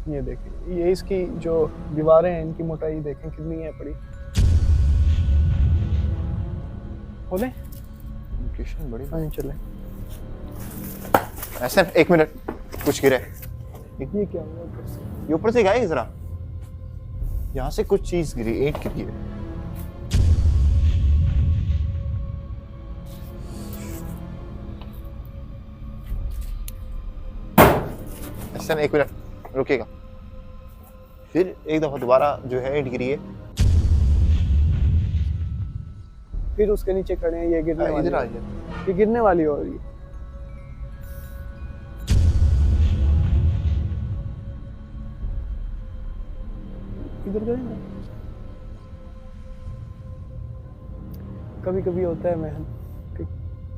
ये देखें, ये इसकी जो दीवारें हैं इनकी मोटाई देखें कितनी है बड़ी। बोले लोकेशन बड़ी हाँ चले। ऐसा। एक मिनट, कुछ गिरे। ये क्या हुआ ऊपर से? ये ऊपर से गए जरा, यहाँ से कुछ चीज गिरी, ईंट गिरी है। ऐसा, एक मिनट रुकेगा। फिर एक दफा दोबारा जो है ईंट गिरी है। फिर उसके नीचे खड़े हैं, ये गिरने वाली इधर आ है। गया। ये गिरने वाली हो रही है। इधर करेंगे। कभी कभी होता है महल कि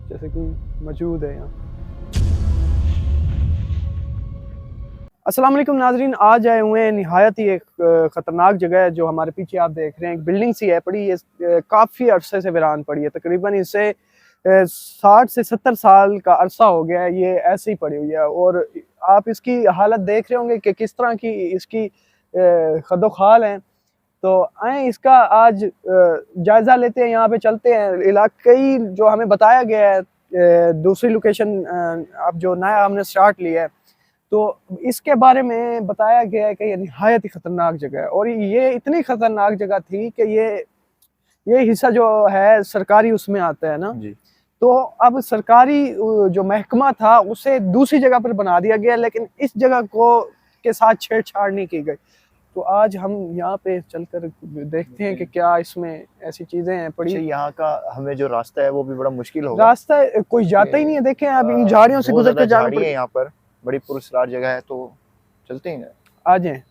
जैसे कोई मौजूद है यहाँ। अस्सलाम वालेकुम नाजरीन, आज आए हुए हैं निहायत ही एक ख़तरनाक जगह है जो हमारे पीछे आप देख रहे हैं। एक बिल्डिंग सी है पड़ी, ये काफ़ी अरसे से वीरान पड़ी है। तकरीबन इसे 60 से 70 साल का अरसा हो गया है, ये ऐसे ही पड़ी हुई है। और आप इसकी हालत देख रहे होंगे कि किस तरह की इसकी खदोखाल है। तो आए इसका आज जायज़ा लेते हैं, यहाँ पे चलते हैं। इलाकई जो हमें बताया गया है, दूसरी लोकेशन अब जो नया हमने स्टार्ट लिया है, तो इसके बारे में बताया गया है कि ये निहायत ही खतरनाक जगह है। और ये इतनी खतरनाक जगह थी कि ये हिस्सा जो है सरकारी उसमें आता है ना जी। तो अब सरकारी जो महकमा था उसे दूसरी जगह पर बना दिया गया, लेकिन इस जगह को के साथ छेड़छाड़ नहीं की गई। तो आज हम यहाँ पे चलकर देखते हैं कि क्या इसमें ऐसी चीजें हैं पड़ी। यहाँ का हमें जो रास्ता है वो भी बड़ा मुश्किल होगा। रास्ता कोई जाता ही नहीं है। देखें अब इन झाड़ियों से गुजर के जाना पड़ेगा। यहाँ पर बड़ी पुरस्कार जगह है, तो चलते हैं। आ जाएं।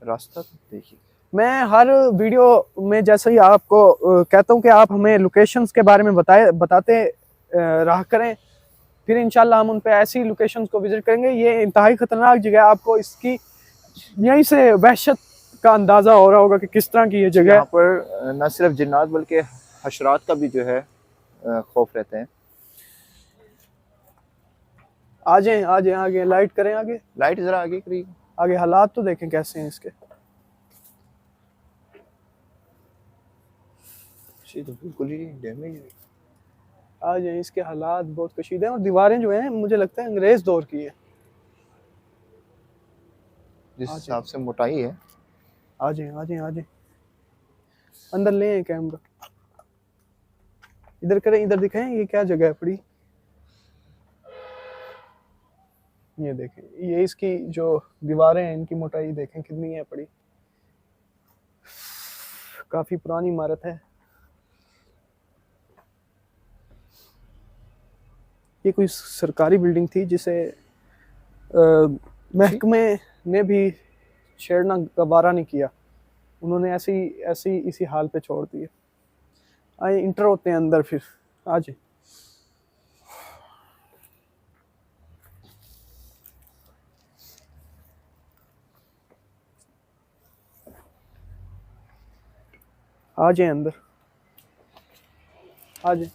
रास्ता तो देखिए, मैं हर वीडियो में जैसे ही आपको कहता हूँ कि आप हमें लोकेशंस के बारे में बताते रहा करें, फिर इंशाल्लाह हम उन पे ऐसी लोकेशंस को विजिट करेंगे। ये इंतहाई खतरनाक जगह है, आपको इसकी यहीं से वहशत का अंदाजा हो रहा होगा कि किस तरह की ये जगह है। यहाँ पर न सिर्फ जिन्नात बल्कि हशरात का भी जो है खौफ रहते हैं। आ जाएं आगे, लाइट करें आगे। लाइट जरा आगे करिए। आगे हालात तो देखें कैसे हैं इसके। तो बिल्कुल ही डैमेज है। आ जाएं, इसके हालात बहुत कशीदे हैं और दीवारें जो हैं मुझे लगता है अंग्रेज दौर की है जिस हिसाब से मोटाई है। आ जाएं अंदर ले आए कैमरा। इधर करें, इधर दिखाएं ये क्या जगह है पड़ी। ये देखें, ये इसकी जो दीवारें हैं इनकी मोटाई देखें कितनी है पड़ी। काफी पुरानी इमारत है। ये कोई सरकारी बिल्डिंग थी जिसे महकमे ने भी छेड़ना गवारा नहीं किया। उन्होंने ऐसी इसी हाल पे छोड़ दिए। आए इंटर होते हैं अंदर फिर। आज आ जाए अंदर, आ जाए।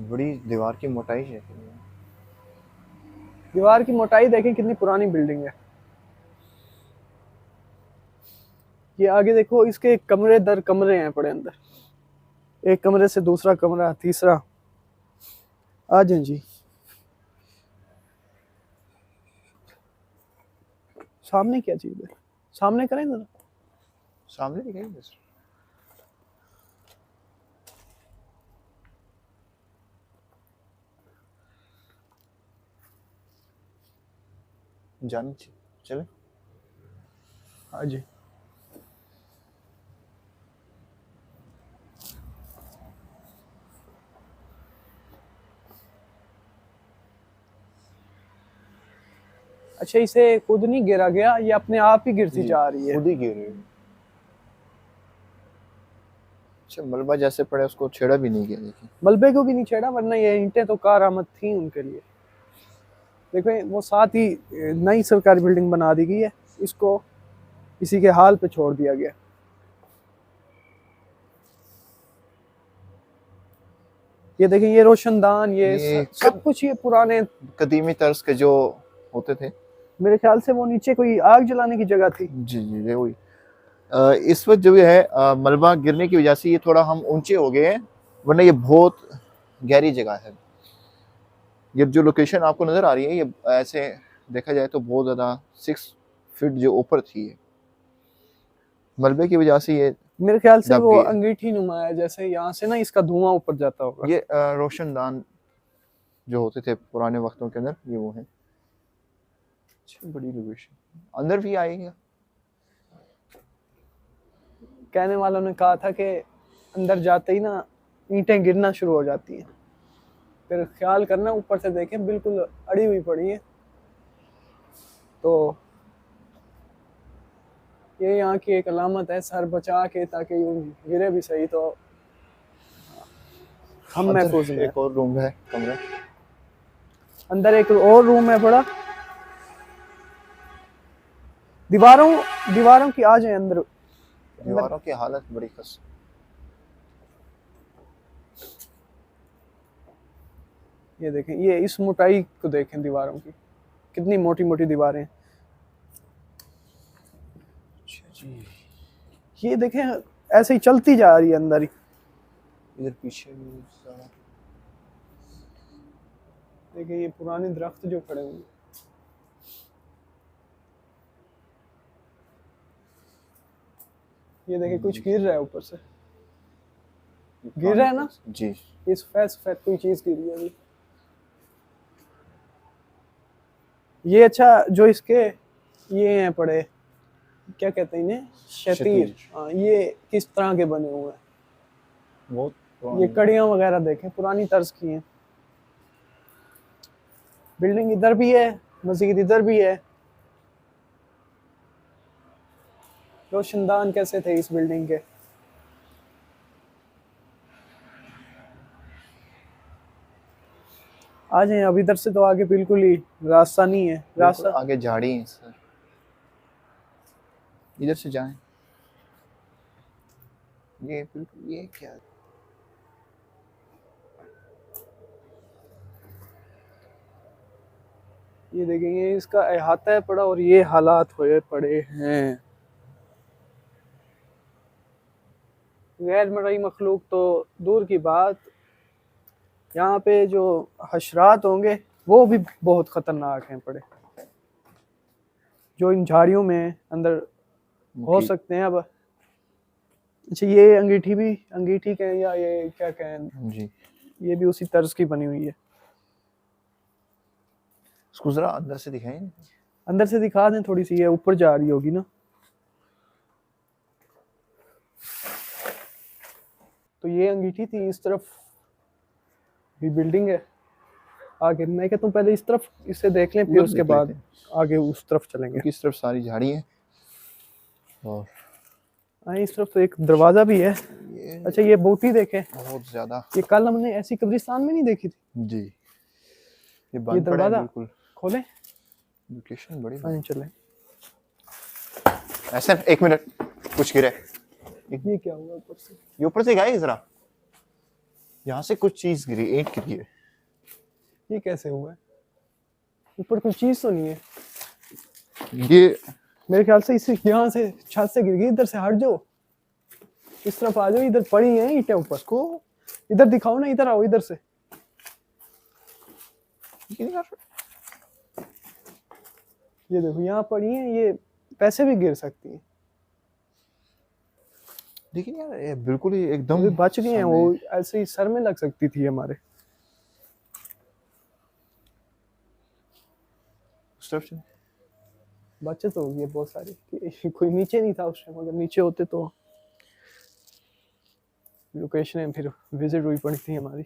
बड़ी दीवार की मोटाई है। दीवार की मोटाई देखें कितनी पुरानी बिल्डिंग है। ये आगे देखो, इसके कमरे दर कमरे हैं पड़े अंदर, एक कमरे से दूसरा कमरा, तीसरा। आ जाए जी। सामने क्या चीज है, सामने करें जरा। सामने दिखाई बस। जान चले। हाँ जी। अच्छा, इसे खुद नहीं गिरा गया, ये अपने आप ही गिरती जा रही है। खुद ही गिर रही है। अच्छा, मलबा जैसे पड़े उसको छेड़ा भी नहीं गया। देखिए, मलबे को भी नहीं छेड़ा, वरना ये ईंटें तो कारआमद थी उनके लिए। देखो वो साथ ही नई सरकारी बिल्डिंग बना दी गई है, इसको इसी के हाल पे छोड़ दिया गया। ये देखें, ये रोशनदान, ये ये सब कुछ ये पुराने, कदीमी तर्ज के जो होते थे। मेरे ख्याल से वो नीचे कोई आग जलाने की जगह थी। जी जी ये वही। इस वक्त जो है मलबा गिरने की वजह से ये थोड़ा हम ऊंचे हो गए हैं, वरना ये बहुत गहरी जगह है। ये जो लोकेशन आपको नज़र आ रही है, ये ऐसे देखा जाए तो बहुत ज़्यादा 6 फीट जो ऊपर थी, ये मलबे की वजह से ये मेरे ख्याल से दब वो गई है। अंगीठी नुमा है, जैसे यहाँ से ना इसका धुआं ऊपर जाता होगा। ये रोशनदान जो होते थे पुराने वक्तों के अंदर, ये वो है। अच्छा, बड़ी लोकेशन। अंदर भी आएगा। कहने वालों ने कहा था कि अंदर जाते ही ना ईंटें गिरना शुरू हो जाती हैं, फिर ख्याल करना ऊपर से देखें बिल्कुल अड़ी हुई पड़ी है। तो ये यहाँ की एक अलामत है, सर बचा के ताकि यूं गिरे भी सही तो हम अंदर महफूज हैं। एक और रूम है, कमरा। अंदर एक और रूम है बड़ा, दीवारों की आ जाए अंदर। दीवारों की हालत बड़ी खस। ये देखें, ये इस मोटाई को देखें दीवारों की, कितनी मोटी मोटी दीवारें हैं। ये देखें ऐसे ही चलती जा रही है अंदर ही। इधर पीछे भी सारा। देखिए ये पुराने दरख्त जो खड़े हुए हैं, ये देखिए कुछ गिर रहा है ऊपर से, गिर रहा है ना जी। ये सफेद सफेद कोई चीज गिरी है अभी। ये अच्छा जो इसके ये हैं पड़े, क्या कहते हैं इन्हें, शतीर। हाँ, ये किस तरह के बने हुए हैं, बहुत ये कड़ियां वगैरह देखें पुरानी तर्ज की हैं। बिल्डिंग इधर भी है, मस्जिद इधर भी है। रोशनदान कैसे थे इस बिल्डिंग के। आ जाए, अब इधर से तो आगे बिल्कुल ही रास्ता नहीं है, रास्ता आगे झाड़ी है सर, इधर से जाएं। ये बिल्कुल, ये क्या, ये देखेंगे इसका अहाता है पड़ा और ये हालात हुए पड़े हैं। गैर मरई मखलूक तो दूर की बात, यहाँ पे जो हशरात होंगे वो भी बहुत खतरनाक हैं पड़े, जो इन झाड़ियों में अंदर हो सकते हैं। अब अच्छा, ये अंगीठी कहें या ये क्या कहें जी, ये भी उसी तर्ज की बनी हुई है। इसको जरा अंदर से दिखाएं। अंदर से दिखा दें थोड़ी सी, ये ऊपर जा रही होगी ना। तो ये अंगीठी थी, इस तरफ भी बिल्डिंग है आगे। मैं कहता हूँ पहले इस तरफ इसे देख लें, फिर उधर उसके देख बाद लेते हैं। आगे उस तरफ चलेंगे। इस तरफ सारी झाड़ी है और इस तरफ तो एक दरवाजा भी है। ये अच्छा, ये बूटी देखें, बहुत ज्यादा। ये कल हमने ऐसी कब्रिस्तान में नहीं देखी थी। जी, ये बंद पड़ा है दरवाजा बिल्कुल। खोलें, लोकेशन बड़ी। चलें। ऐसा, एक मिनट, कुछ गिरा है। ये क्या हुआ ऊपर से, ये ऊपर से गए जरा, यहाँ से कुछ चीज गिरी, ईंट गिरी है। ये कैसे हुआ है, ऊपर कोई चीज तो नहीं है। ये मेरे ख्याल से इसे यहाँ से छत से गिर गई। इधर से हट जाओ, इस तरफ आ जाओ, इधर पड़ी हैं ईंटें ऊपर को। इधर दिखाओ ना, इधर आओ, इधर से। ये देखो यहाँ पड़ी हैं, ये वैसे भी गिर सकती हैं। लेकिन यार ये बिल्कुल ही एकदम अभी बच गए हैं, वो ऐसे ही सर में लग सकती थी हमारे। बचत हो गई है बहुत सारी। कोई नीचे नहीं था उस टाइम, अगर नीचे होते तो लोकेशनें फिर विजिट हुई पड़ी थी हमारी।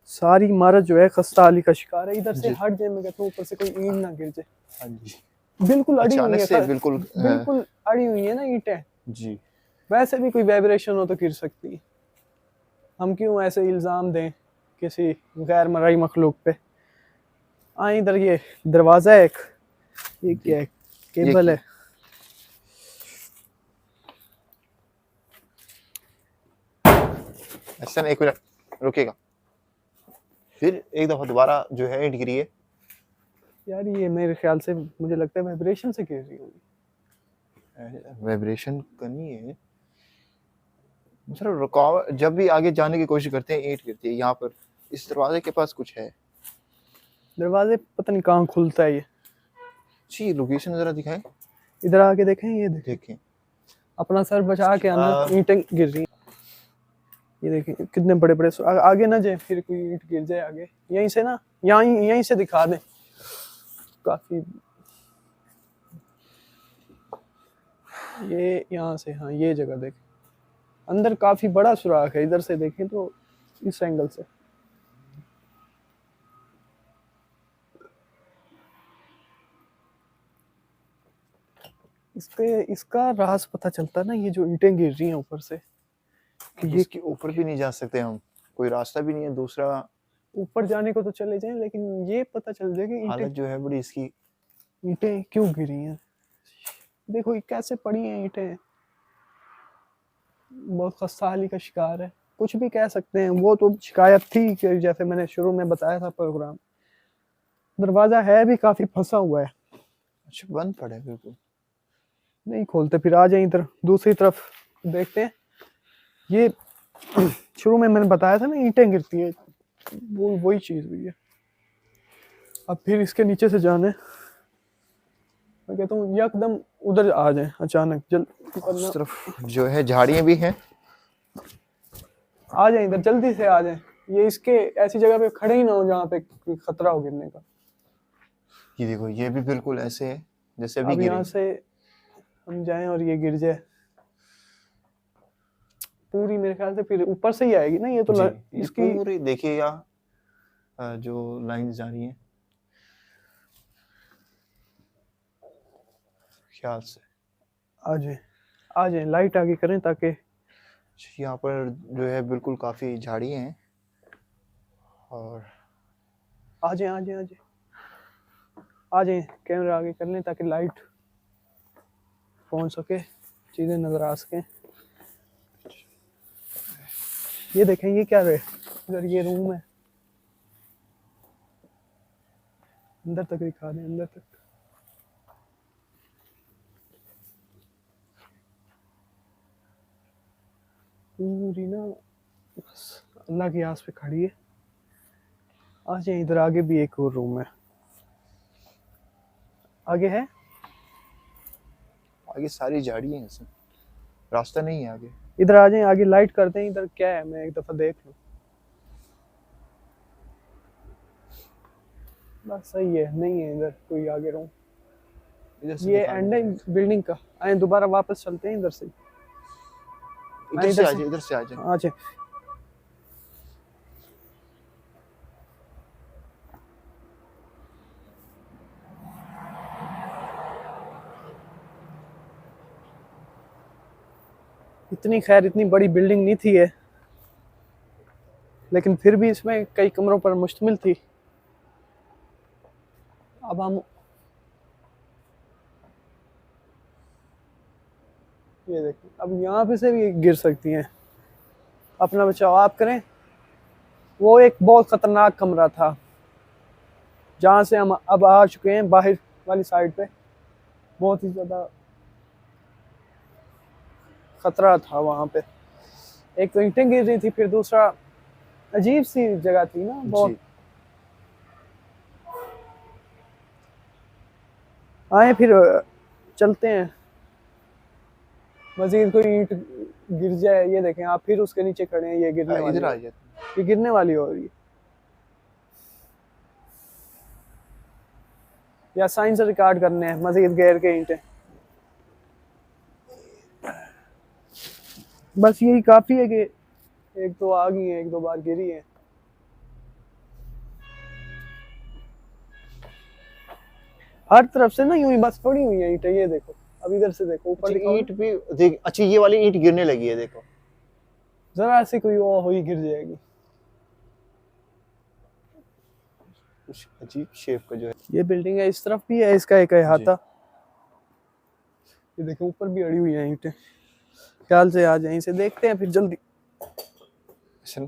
सारी इमारत जो है खस्ता हाली का शिकार है। इधर से हट जाए, मैं कहता हूँ ऊपर से कोई ईंट ना गिर जाए। हाँ जी, बिल्कुल अड़ी हुई है, बिल्कुल अड़ी हुई है ना ईंटें। जी, वैसे भी कोई वाइब्रेशन हो तो गिर सकती है। हम क्यों ऐसे इल्जाम दें किसी गैर मरई मखलूक पे। इधर ये दरवाजा है एक, ये क्या है, केबल है। हसन एक मिनट रुकेगा। फिर एक दफा दोबारा जो है ईंट गिरी है। यार ये मेरे ख्याल से मुझे लगता है वाइब्रेशन से गिर रही होगी। वाइब्रेशन करनी है सर। रुकावट जब भी आगे जाने की कोशिश करते हैं ईंट गिरती है। यहाँ पर इस दरवाजे के पास कुछ है। दरवाजे पता नहीं कहाँ खुलता है ये। जी लोकेशन जरा दिखाएं। इधर आके देखें, ये देखें अपना सर बचा के आना, ईंटें गिर रही हैं। ये देखें कितने बड़े बड़े आगे ना जाए, फिर कोई ईंट गिर जाए आगे। यहीं से ना, यहीं से दिखा दें। काफी ये यहाँ से, हाँ ये जगह देखें, अंदर काफी बड़ा सुराख है। इधर से देखें तो इस एंगल से इस पे इसका राज पता चलता ना, ये जो ईंटें गिर रही हैं ऊपर से, कि ये इसके ऊपर भी नहीं जा सकते हम, कोई रास्ता भी नहीं है दूसरा। ऊपर जाने को तो चले जाएं, लेकिन ये पता चल जाए कि हालत जो है बड़ी इसकी। ईंटें क्यों गिरी हैं। देखो ये कैसे पड़ी हैं ईंटें। बहुत खस्ताहाली का शिकार है, कुछ भी कह सकते हैं। वो तो शिकायत थी कि जैसे मैंने शुरू में बताया था प्रोग्राम, दरवाजा है भी काफी फंसा हुआ है। अच्छा बंद पड़ा है बिल्कुल, नहीं खोलते। फिर आ जाए इधर दूसरी तरफ देखते हैं। ये शुरू में मैंने बताया था ना ईंटें गिरती हैं, वो वही चीज हुई है। अब फिर इसके नीचे से जाने, मैं कहता हूँ एकदम उधर आ जाए अचानक उस तरफ जो है झाड़ियां भी हैं। आ जाए इधर जल्दी से आ जाए। ये इसके ऐसी जगह पे खड़े ही ना हो जहाँ पे कोई खतरा हो गिरने का। ये देखो ये भी बिल्कुल ऐसे है जैसे अभी अब गिरी। यहाँ से हम जाएं और ये गिर जाए पूरी, मेरे ख्याल से फिर ऊपर से ही आएगी ना ये तो। इसकी पूरी देखिए यहाँ जो लाइंस जा रही हैं ख्याल से। आ जाए लाइट आगे करें ताकि यहाँ पर जो है बिल्कुल काफी झाड़ियाँ हैं। और आ जाए कैमरा आगे कर लें ताकि लाइट पहुंच सके, चीजें नजर आ सके। ये देखें ये क्या है, इधर ये रूम है, अंदर तक दिखा दें, अंदर तक। पूरी ना बस अल्लाह की आस पे खड़ी है। आ जाए इधर आगे भी एक और रूम है। आगे है, आगे सारी झाड़ियाँ हैं इसमें, रास्ता नहीं है आगे। इधर आ जाए, आगे लाइट करते हैं। इधर क्या है मैं एक दफा देख लूं। बस सही है, नहीं है इधर कोई आगे रूम। ये एंड है बिल्डिंग का। आए दोबारा वापस चलते हैं इधर से। इधर से आ जाए, इधर से आ जाए। आ जाए। इतनी खैर इतनी बड़ी बिल्डिंग नहीं थी है, लेकिन फिर भी इसमें कई कमरों पर मुश्तमिल थी। अब हम ये देखें, अब यहाँ पे से भी गिर सकती हैं। अपना बचाव आप करें। वो एक बहुत खतरनाक कमरा था जहाँ से हम अब आ चुके हैं बाहर वाली साइड पे। बहुत ही ज्यादा खतरा था वहाँ पे। एक तो ईंटें गिर रही थी, फिर दूसरा अजीब सी जगह थी ना बहुत। आए फिर चलते हैं। मजीद कोई ईंट गिर जाए, ये देखें आप, फिर उसके नीचे खड़े हैं। ये गिरने वाली, इधर आ जाए। ये गिरने वाली हो रही है। या साइंस रिकॉर्ड करने हैं मजीद गैर के ईंटें। बस यही काफी है कि एक दो आ गई हैं, एक दो बार गिरी है। हर तरफ से ना यूं ही बस पड़ी हुई है ईंटें। ये देखो अब इधर से देखो ऊपर ईंट भी देख। अच्छा ये वाली ईंट गिरने लगी है देखो, जरा ऐसे कोई वो हुई गिर जाएगी। कुछ अजीब शेप का जो है। ये बिल्डिंग है, इस तरफ भी है इसका एक अहाता। ये देखो ऊपर भी अड़ी हुई है ईंटें। ख्याल से आ जाए, इसे देखते हैं फिर जल्दी। सन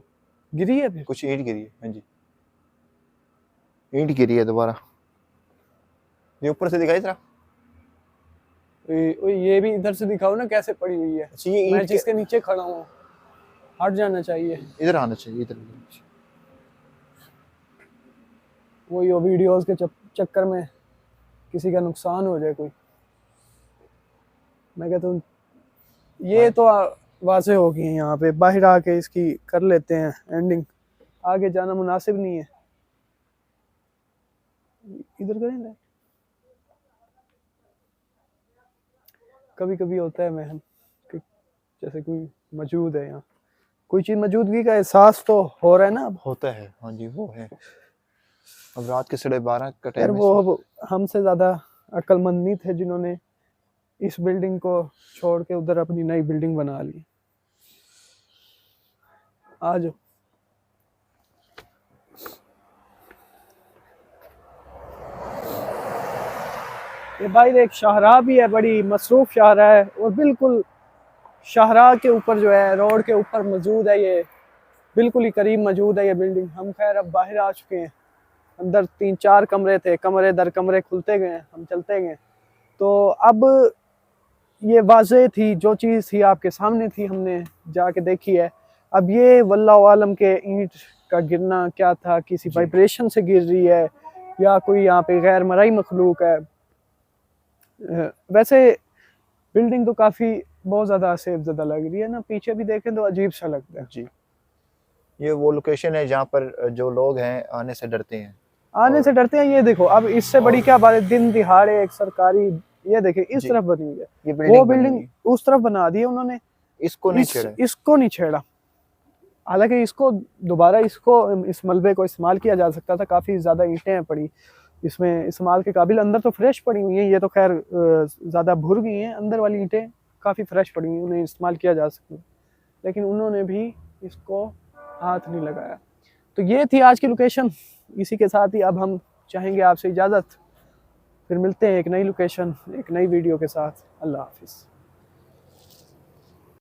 गिरी है फिर? कुछ ईंट गिरी है। हाँ जी, ईंट गिरी है दोबारा। ये ऊपर से दिखाई जरा। ये भी इधर से दिखाओ ना कैसे पड़ी हुई है। अच्छा, ये मैं ईंट जिसके नीचे खड़ा हूँ हट जाना चाहिए। इधर आना चाहिए, इधर। वही वो वीडियोस के चक्कर में किसी का नुकसान हो जाए कोई। मैं कहता हूँ ये तो वाज़े हो गई है, यहाँ पे बाहर आके इसकी कर लेते हैं एंडिंग, आगे जाना मुनासिब नहीं है। इधर करें ना, कभी कभी होता है महम कि जैसे कोई मौजूद है यहाँ, कोई चीज़ मौजूदगी का एहसास तो हो रहा है ना अब। होता है, हाँ जी वो है। अब रात के 12:30 का यार टाइम है। वो हमसे ज़्यादा अक्लमंद नहीं थे जिन्होंने इस बिल्डिंग को छोड़ के उधर अपनी नई बिल्डिंग बना ली। आ जाओ। ये बाहर एक शाहराह भी है, बड़ी मसरूफ शाहराह है, और बिल्कुल शाहराह के ऊपर जो है, रोड के ऊपर मौजूद है ये, बिल्कुल ही करीब मौजूद है ये बिल्डिंग। हम खैर अब बाहर आ चुके हैं, अंदर 3-4 कमरे थे, कमरे दर कमरे खुलते गए, हम चलते गए। तो अब ये वाज़े थी, जो चीज़ थी आपके सामने थी, हमने जाके देखी है। अब ये वल्लाहु आलम के ईंट का गिरना क्या था, किसी वाइब्रेशन से गिर रही है या कोई यहाँ पे गैर मरई मखलूक है। वैसे बिल्डिंग तो काफ़ी बहुत ज़्यादा सेफ ज़्यादा लग रही है ना, पीछे भी देखें तो अजीब सा लगता है। जी, ये वो लोकेशन है जहाँ पर जो लोग हैं आने से डरते हैं। आने से डरते हैं। ये देखो, अब इससे बड़ी क्या बात है, दिन दिहाड़े एक सरकारी, ये देखे इस तरफ बनी हुई है, ये वो बिल्डिंग उस तरफ बना दी है उन्होंने, इसको नहीं छेड़ा। इसको नहीं छेड़ा। हालांकि इसको दोबारा इस मलबे को इस्तेमाल किया जा सकता था, काफ़ी ज़्यादा ईंटें हैं पड़ी इसमें इस्तेमाल के काबिल। अंदर तो फ्रेश पड़ी हुई हैं, ये तो खैर ज़्यादा भुर गई हैं, अंदर वाली ईंटें काफ़ी फ्रेश पड़ी हुई हैं, उन्हें इस्तेमाल किया जा सकता, लेकिन उन्होंने भी इसको हाथ नहीं लगाया। तो ये थी आज की लोकेशन। इसी के साथ ही अब हम चाहेंगे आपसे इजाज़त, फिर मिलते हैं एक नई लोकेशन एक नई वीडियो के साथ। अल्लाह हाफिज़।